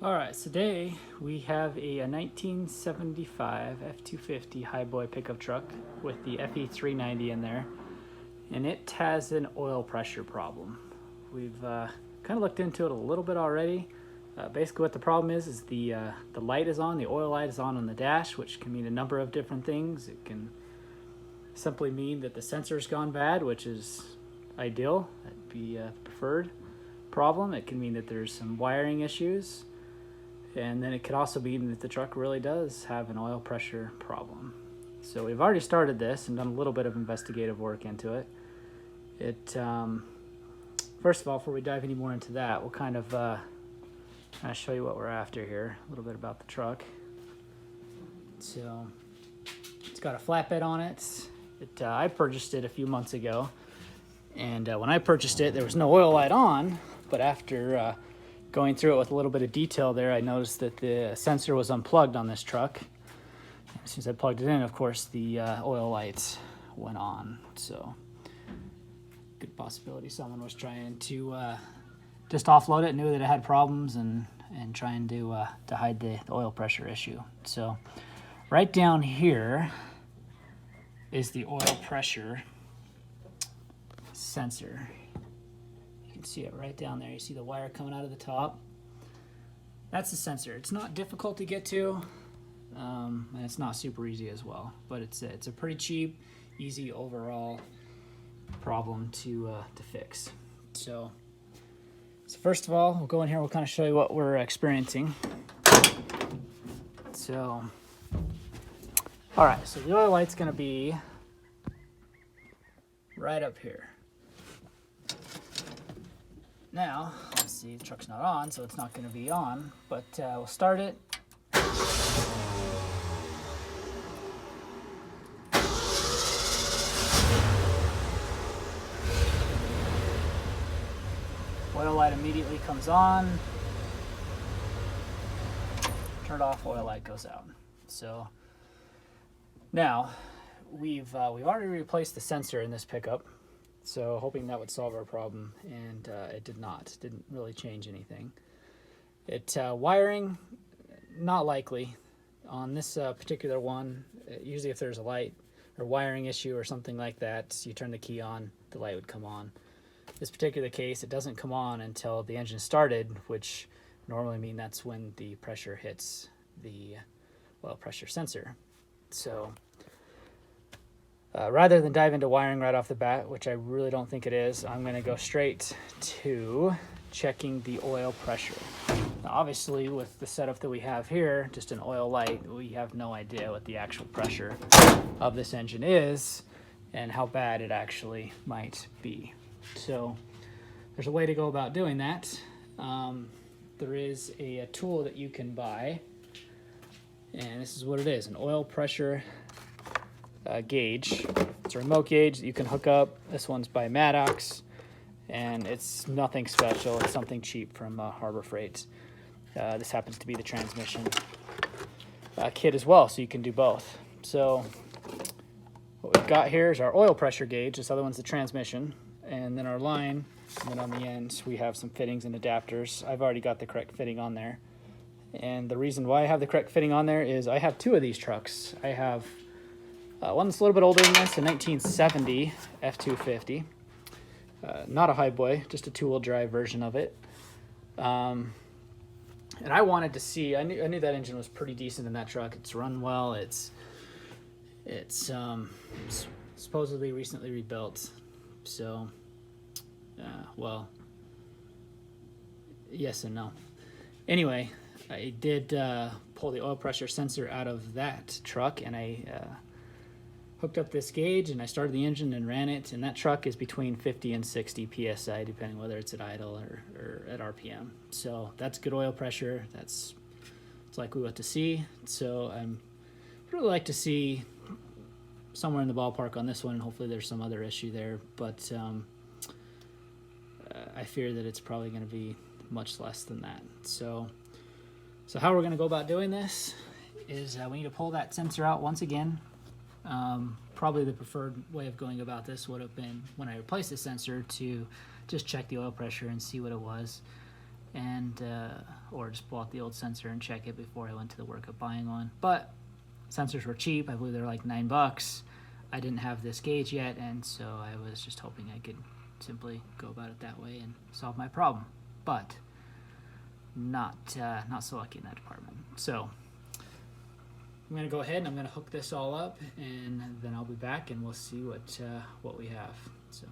Alright, so today we have a 1975 F250 Highboy pickup truck with the FE390 in there, and it has an oil pressure problem. We've kind of looked into it a little bit already. Basically what the problem is the light is on, the oil light is on the dash, which can mean a number of different things. It can simply mean that the sensor's gone bad, which is ideal. That'd be the preferred problem. It can mean that there's some wiring issues. And then it could also mean that the truck really does have an oil pressure problem. So we've already started this and done a little bit of investigative work into it. First of all, before we dive any more into that, we'll kind of show you what we're after here, a little bit about the truck. So it's got a flatbed on it. I purchased it a few months ago, and when I purchased it, there was no oil light on, but after going through it with a little bit of detail there, I noticed that the sensor was unplugged on this truck. As soon as I plugged it in, of course, the oil lights went on. So, good possibility someone was trying to just offload it, knew that it had problems, and trying to hide the oil pressure issue. So, right down here is the oil pressure sensor. You can see it right down there. You see the wire coming out of the top. That's the sensor. It's not difficult to get to, and it's not super easy as well. But it's a pretty cheap, easy overall problem to fix. So first of all, we'll go in here. We'll kind of show you what we're experiencing. So, all right. So the oil light's going to be right up here. Now, let's see, the truck's not on, so it's not going to be on, but we'll start it. Oil light immediately comes on. Turn it off, oil light goes out. So now we've already replaced the sensor in this pickup. So hoping that would solve our problem, and it did not. It didn't really change anything. Wiring, not likely. On this particular one, usually if there's a light or wiring issue or something like that, you turn the key on, the light would come on. This particular case, it doesn't come on until the engine started, which normally means that's when the pressure hits the oil pressure sensor. So rather than dive into wiring right off the bat, which I really don't think it is, I'm going to go straight to checking the oil pressure. Now, obviously, with the setup that we have here, just an oil light, we have no idea what the actual pressure of this engine is and how bad it actually might be. So there's a way to go about doing that. There is a tool that you can buy, and this is what it is, an oil pressure gauge. It's a remote gauge that you can hook up. This one's by Maddox, and it's nothing special. It's something cheap from Harbor Freight. This happens to be the transmission kit as well, so you can do both. So what we've got here is our oil pressure gauge. This other one's the transmission, and then our line, and then on the ends we have some fittings and adapters. I've already got the correct fitting on there, and the reason why I have the correct fitting on there is I have two of these trucks. I have one that's a little bit older than this, a 1970 F250. Not a Highboy, just a two-wheel drive version of it. And I wanted to see, I knew that engine was pretty decent in that truck. It's run well. It's supposedly recently rebuilt. So, well, yes and no. Anyway, I did pull the oil pressure sensor out of that truck, and I hooked up this gauge, and I started the engine and ran it, and that truck is between 50 and 60 psi, depending whether it's at idle or at RPM. So that's good oil pressure. It's like we want to see. So I'm really like to see somewhere in the ballpark on this one, and hopefully there's some other issue there. But I fear that it's probably going to be much less than that. So how we're going to go about doing this is we need to pull that sensor out once again. Probably the preferred way of going about this would have been when I replaced the sensor to just check the oil pressure and see what it was, and or just pull out the old sensor and check it before I went to the work of buying one. But sensors were cheap. I believe they're like $9. I didn't have this gauge yet, and so I was just hoping I could simply go about it that way and solve my problem. But not so lucky in that department. So I'm gonna go ahead and I'm gonna hook this all up, and then I'll be back and we'll see what we have. So.